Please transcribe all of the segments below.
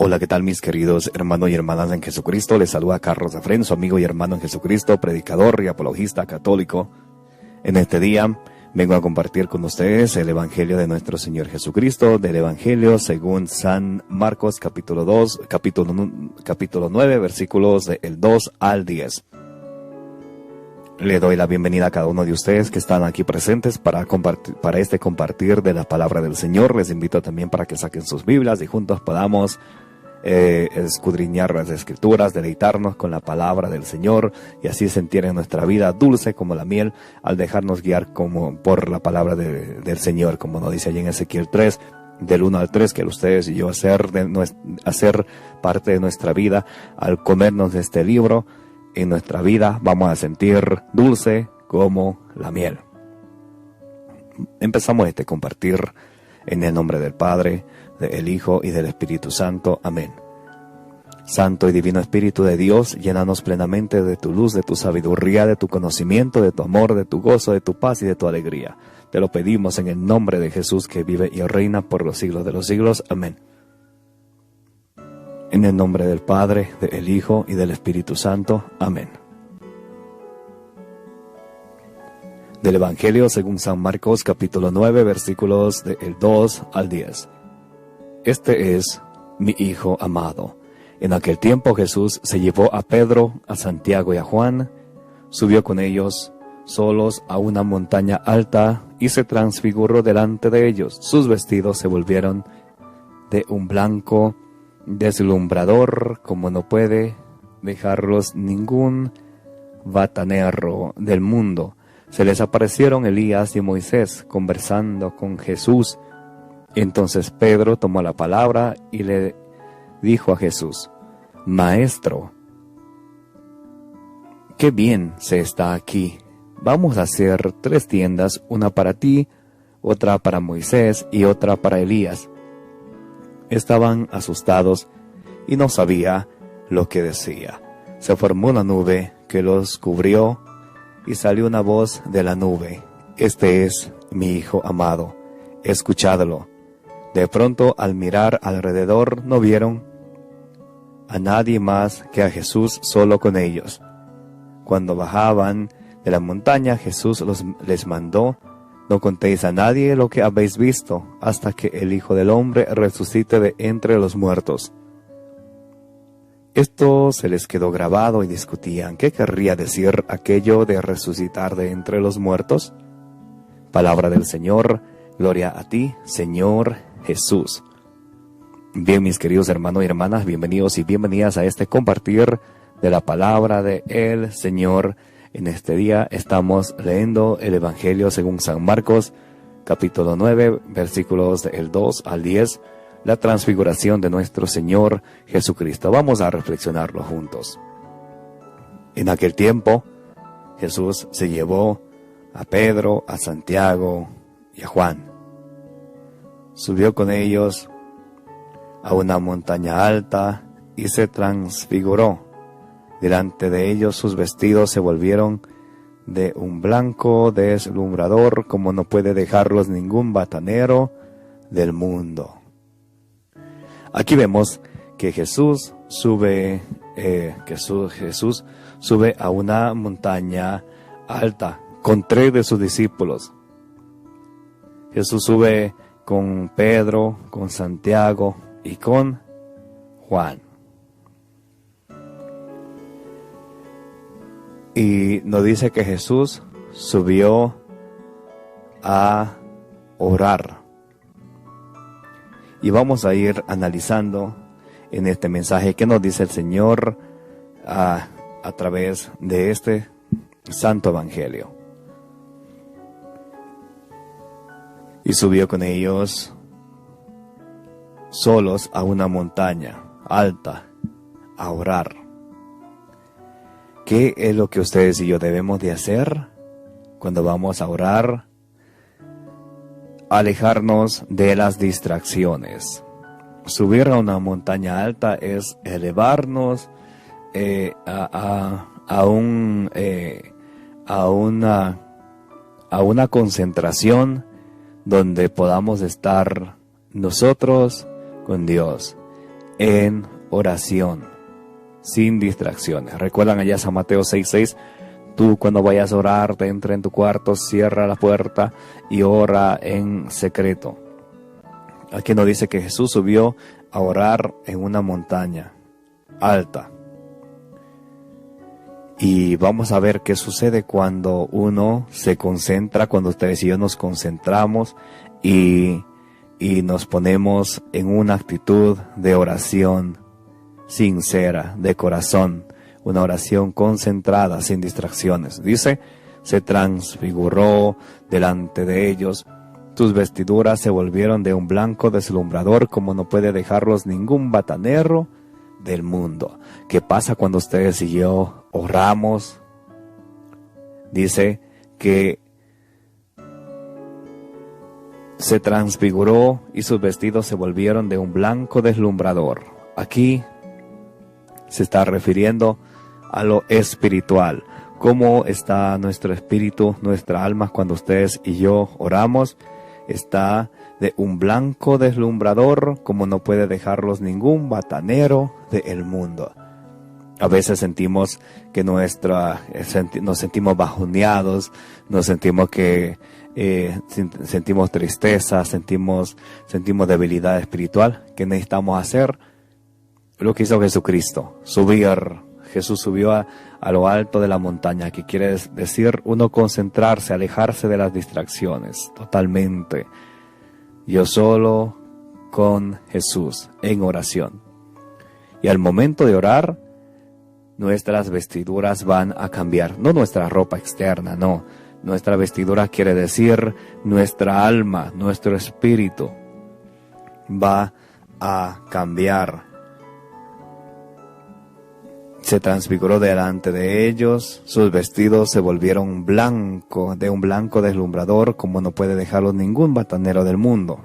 Hola, ¿qué tal mis queridos hermanos y hermanas en Jesucristo? Les saluda Carlos Efrén, su amigo y hermano en Jesucristo, predicador y apologista católico. En este día vengo a compartir con ustedes el Evangelio de nuestro Señor Jesucristo, del Evangelio según San Marcos capítulo 9, versículos del 2 al 10. Le doy la bienvenida a cada uno de ustedes que están aquí presentes para este compartir de la palabra del Señor. Les invito también para que saquen sus Biblias y juntos podamos escudriñar las Escrituras, deleitarnos con la palabra del Señor y así sentir en nuestra vida dulce como la miel al dejarnos guiar como por la palabra del Señor, como nos dice allí en Ezequiel 3, del 1 al 3, que ustedes y yo hacer parte de nuestra vida al comernos de este libro. En nuestra vida vamos a sentir dulce como la miel. Empezamos compartir en el nombre del Padre, del Hijo y del Espíritu Santo. Amén. Santo y divino Espíritu de Dios, llénanos plenamente de tu luz, de tu sabiduría, de tu conocimiento, de tu amor, de tu gozo, de tu paz y de tu alegría. Te lo pedimos en el nombre de Jesús, que vive y reina por los siglos de los siglos. Amén. En el nombre del Padre, del Hijo y del Espíritu Santo. Amén. Del Evangelio según San Marcos, capítulo 9, versículos del 2 al 10. Este es mi Hijo amado. En aquel tiempo Jesús se llevó a Pedro, a Santiago y a Juan, subió con ellos solos a una montaña alta y se transfiguró delante de ellos. Sus vestidos se volvieron de un blanco deslumbrador, como no puede dejarlos ningún batanero del mundo. Se les aparecieron Elías y Moisés conversando con Jesús. Entonces Pedro tomó la palabra y le dijo a Jesús: Maestro, qué bien se está aquí. Vamos a hacer 3 tiendas, una para ti, otra para Moisés y otra para Elías. Estaban asustados y no sabía lo que decía. Se formó una nube que los cubrió y salió una voz de la nube: Este es mi Hijo amado, escuchadlo. De pronto, al mirar alrededor, no vieron a nadie más que a Jesús solo con ellos. Cuando bajaban de la montaña, Jesús les mandó: No contéis a nadie lo que habéis visto, hasta que el Hijo del Hombre resucite de entre los muertos. Esto se les quedó grabado y discutían: ¿qué querría decir aquello de resucitar de entre los muertos? Palabra del Señor. Gloria a ti, Señor Jesús. Bien, mis queridos hermanos y hermanas, bienvenidos y bienvenidas a compartir de la palabra del Señor. En este día estamos leyendo el Evangelio según San Marcos, capítulo 9, versículos del 2 al 10, la transfiguración de nuestro Señor Jesucristo. Vamos a reflexionarlo juntos. En aquel tiempo, Jesús se llevó a Pedro, a Santiago y a Juan. Subió con ellos a una montaña alta y se transfiguró. Delante de ellos sus vestidos se volvieron de un blanco deslumbrador, como no puede dejarlos ningún batanero del mundo. Aquí vemos que Jesús sube a una montaña alta con 3 de sus discípulos. Jesús sube con Pedro, con Santiago y con Juan. Y nos dice que Jesús subió a orar. Y vamos a ir analizando en este mensaje qué nos dice el Señor a través de este santo evangelio. Y subió con ellos solos a una montaña alta a orar. ¿Qué es lo que ustedes y yo debemos de hacer cuando vamos a orar? Alejarnos de las distracciones. Subir a una montaña alta es elevarnos a una concentración donde podamos estar nosotros con Dios, en oración, sin distracciones. ¿Recuerdan allá San Mateo 6:6? Tú cuando vayas a orar, te entra en tu cuarto, cierra la puerta y ora en secreto. Aquí nos dice que Jesús subió a orar en una montaña alta. Y vamos a ver qué sucede cuando uno se concentra, cuando ustedes y yo nos concentramos y nos ponemos en una actitud de oración sincera, de corazón, una oración concentrada, sin distracciones. Dice, se transfiguró delante de ellos, sus vestiduras se volvieron de un blanco deslumbrador como no puede dejarlos ningún batanero del mundo. ¿Qué pasa cuando ustedes y yo oramos? Dice que se transfiguró y sus vestidos se volvieron de un blanco deslumbrador. Aquí se está refiriendo a lo espiritual. ¿Cómo está nuestro espíritu, nuestra alma cuando ustedes y yo oramos? Está de un blanco deslumbrador como no puede dejarlos ningún batanero del mundo. A veces sentimos que nos sentimos bajoneados, nos sentimos que sentimos tristeza, sentimos debilidad espiritual. ¿Qué necesitamos hacer? Lo que hizo Jesucristo, subir. Jesús subió a lo alto de la montaña, que quiere decir uno concentrarse, alejarse de las distracciones totalmente. Yo solo con Jesús en oración. Y al momento de orar, nuestras vestiduras van a cambiar. No nuestra ropa externa, no. Nuestra vestidura quiere decir nuestra alma, nuestro espíritu va a cambiar. Se transfiguró delante de ellos, sus vestidos se volvieron blanco, de un blanco deslumbrador, como no puede dejarlo ningún batanero del mundo.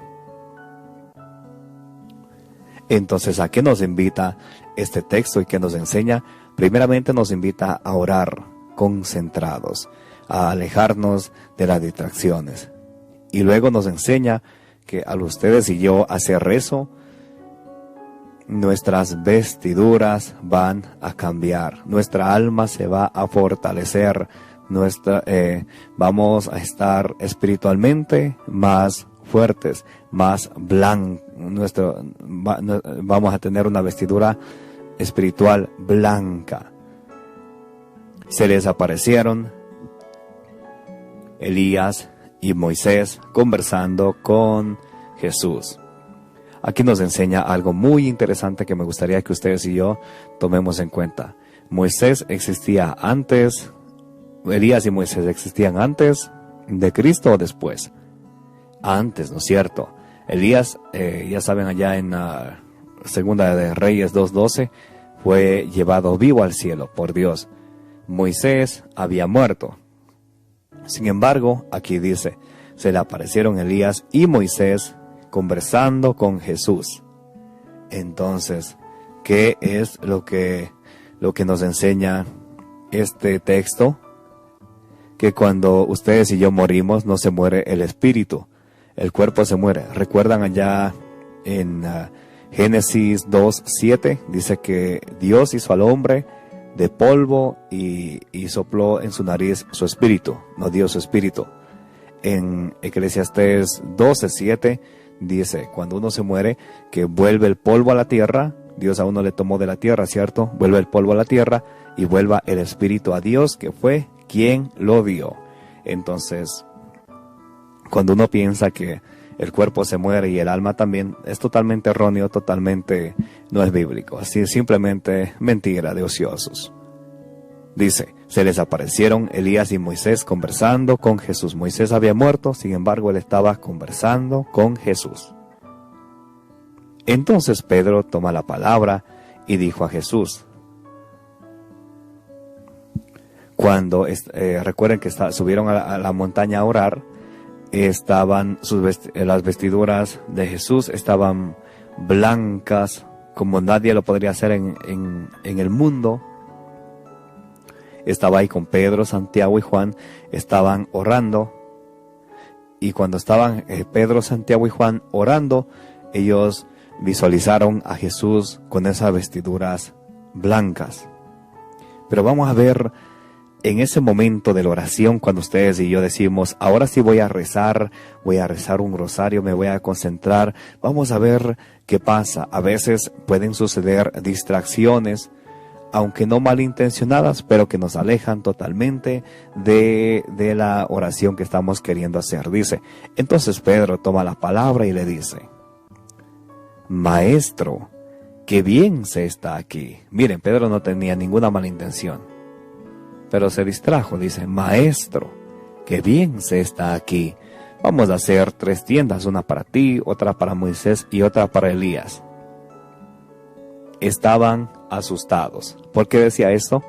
Entonces, ¿a qué nos invita este texto y qué nos enseña? Primeramente nos invita a orar concentrados, a alejarnos de las distracciones. Y luego nos enseña que al ustedes y yo hacer rezo, nuestras vestiduras van a cambiar, nuestra alma se va a fortalecer, vamos a estar espiritualmente más fuertes, más blancos, vamos a tener una vestidura espiritual blanca. Se les aparecieron Elías y Moisés conversando con Jesús. Aquí nos enseña algo muy interesante que me gustaría que ustedes y yo tomemos en cuenta. Moisés existía antes, Elías y Moisés existían antes de Cristo o después. Antes, ¿no es cierto? Elías, ya saben, allá en Segunda de Reyes 2:12, fue llevado vivo al cielo por Dios. Moisés había muerto. Sin embargo, aquí dice, se le aparecieron Elías y Moisés conversando con Jesús. Entonces, ¿qué es lo que nos enseña este texto? Que cuando ustedes y yo morimos, no se muere el espíritu, el cuerpo se muere. ¿Recuerdan allá en Génesis 2:7? Dice que Dios hizo al hombre de polvo y sopló en su nariz su espíritu, nos dio su espíritu. En Eclesiastés 12:7 dice, cuando uno se muere, que vuelve el polvo a la tierra. Dios a uno le tomó de la tierra, ¿cierto? Vuelve el polvo a la tierra y vuelva el espíritu a Dios, que fue quien lo dio. Entonces, cuando uno piensa que el cuerpo se muere y el alma también, es totalmente erróneo, totalmente no es bíblico. Así es simplemente mentira de ociosos. Dice, se les aparecieron Elías y Moisés conversando con Jesús. Moisés había muerto, sin embargo, él estaba conversando con Jesús. Entonces Pedro toma la palabra y dijo a Jesús. Cuando, recuerden que subieron a la montaña a orar, estaban las vestiduras de Jesús estaban blancas, como nadie lo podría hacer en el mundo. Estaba ahí con Pedro, Santiago y Juan, estaban orando. Y cuando estaban Pedro, Santiago y Juan orando, ellos visualizaron a Jesús con esas vestiduras blancas. Pero vamos a ver en ese momento de la oración, cuando ustedes y yo decimos, ahora sí voy a rezar un rosario, me voy a concentrar, vamos a ver qué pasa. A veces pueden suceder distracciones, aunque no malintencionadas, pero que nos alejan totalmente de la oración que estamos queriendo hacer. Dice, entonces Pedro toma la palabra y le dice, Maestro, qué bien se está aquí. Miren, Pedro no tenía ninguna mala intención, pero se distrajo. Dice, Maestro, qué bien se está aquí. Vamos a hacer 3 tiendas, una para ti, otra para Moisés y otra para Elías. Estaban asustados. ¿Por qué decía esto?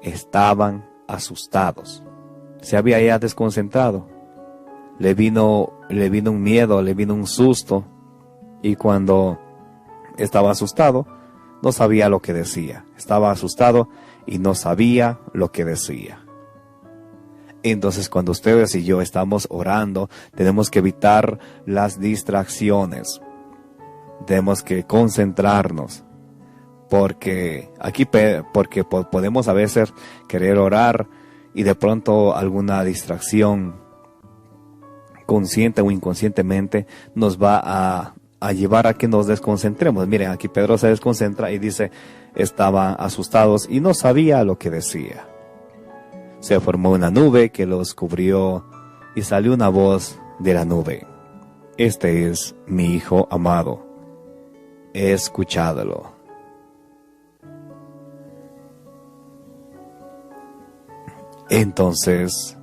Estaban asustados. Se había ya desconcentrado. Le vino un miedo, le vino un susto. Y cuando estaba asustado, no sabía lo que decía. Estaba asustado y no sabía lo que decía. Entonces, cuando ustedes y yo estamos orando, tenemos que evitar las distracciones. Tenemos que concentrarnos. Porque podemos a veces querer orar y de pronto alguna distracción consciente o inconscientemente nos va a llevar a que nos desconcentremos. Miren, aquí Pedro se desconcentra y dice, estaban asustados y no sabía lo que decía. Se formó una nube que los cubrió y salió una voz de la nube. Este es mi Hijo amado, escuchadlo. Entonces,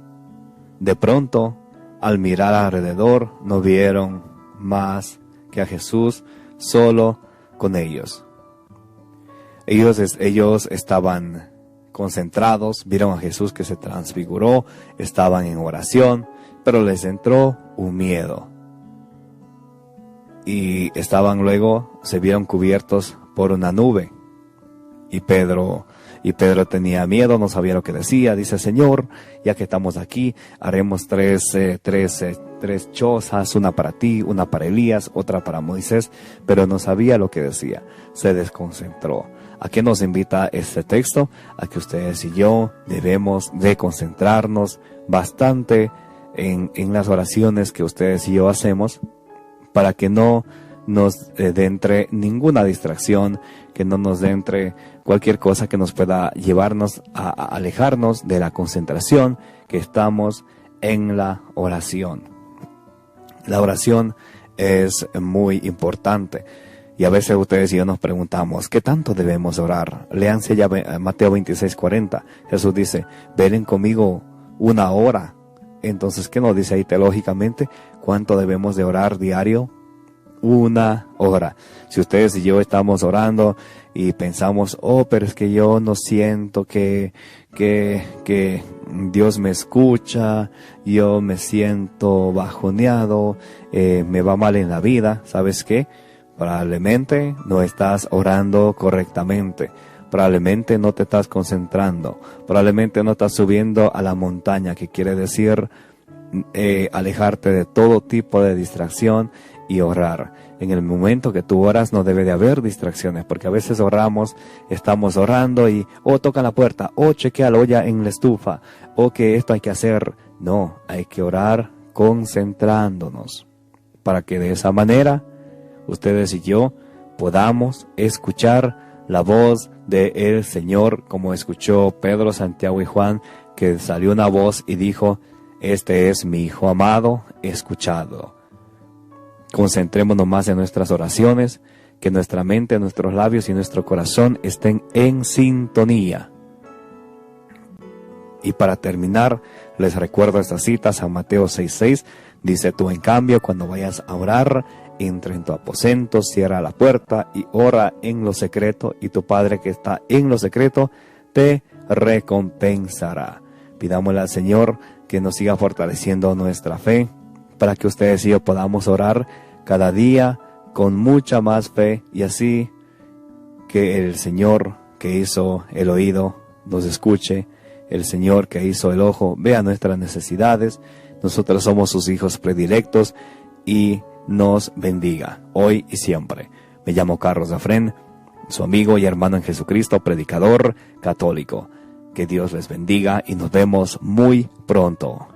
de pronto, al mirar alrededor, no vieron más que a Jesús solo con ellos. Ellos estaban concentrados, vieron a Jesús que se transfiguró, estaban en oración, pero les entró un miedo. Y se vieron cubiertos por una nube. Y Pedro tenía miedo, no sabía lo que decía. Dice, Señor, ya que estamos aquí, haremos tres chozas, una para ti, una para Elías, otra para Moisés, pero no sabía lo que decía. Se desconcentró. ¿A qué nos invita este texto? A que ustedes y yo debemos de concentrarnos bastante en las oraciones que ustedes y yo hacemos, para que no nos entre ninguna distracción, que no nos entre cualquier cosa que nos pueda llevarnos a alejarnos de la concentración que estamos en la oración. La oración es muy importante y a veces ustedes y yo nos preguntamos, ¿qué tanto debemos orar? Léanse ya Mateo 26:40. Jesús dice, velen conmigo 1 hora. Entonces, ¿qué nos dice ahí teológicamente? ¿Cuánto debemos de orar diario? 1 hora. Si ustedes y yo estamos orando y pensamos, pero es que yo no siento que Dios me escucha, yo me siento bajoneado, me va mal en la vida, ¿sabes qué? Probablemente no estás orando correctamente, probablemente no te estás concentrando, probablemente no estás subiendo a la montaña, que quiere decir alejarte de todo tipo de distracción y orar. En el momento que tú oras no debe de haber distracciones, porque a veces estamos orando y toca la puerta, chequea la olla en la estufa, que esto hay que hacer. No, hay que orar concentrándonos, para que de esa manera ustedes y yo podamos escuchar la voz del Señor, como escuchó Pedro, Santiago y Juan, que salió una voz y dijo, este es mi Hijo amado, escuchadlo. Concentrémonos más en nuestras oraciones, que nuestra mente, nuestros labios y nuestro corazón estén en sintonía. Y para terminar, les recuerdo esta cita, San Mateo 6:6, dice, tú en cambio, cuando vayas a orar, entra en tu aposento, cierra la puerta y ora en lo secreto, y tu Padre que está en lo secreto te recompensará. Pidámosle al Señor que nos siga fortaleciendo nuestra fe, para que ustedes y yo podamos orar cada día con mucha más fe, y así que el Señor que hizo el oído nos escuche, el Señor que hizo el ojo vea nuestras necesidades. Nosotros somos sus hijos predilectos, y nos bendiga hoy y siempre. Me llamo Carlos Dafren, su amigo y hermano en Jesucristo, predicador católico. Que Dios les bendiga y nos vemos muy pronto.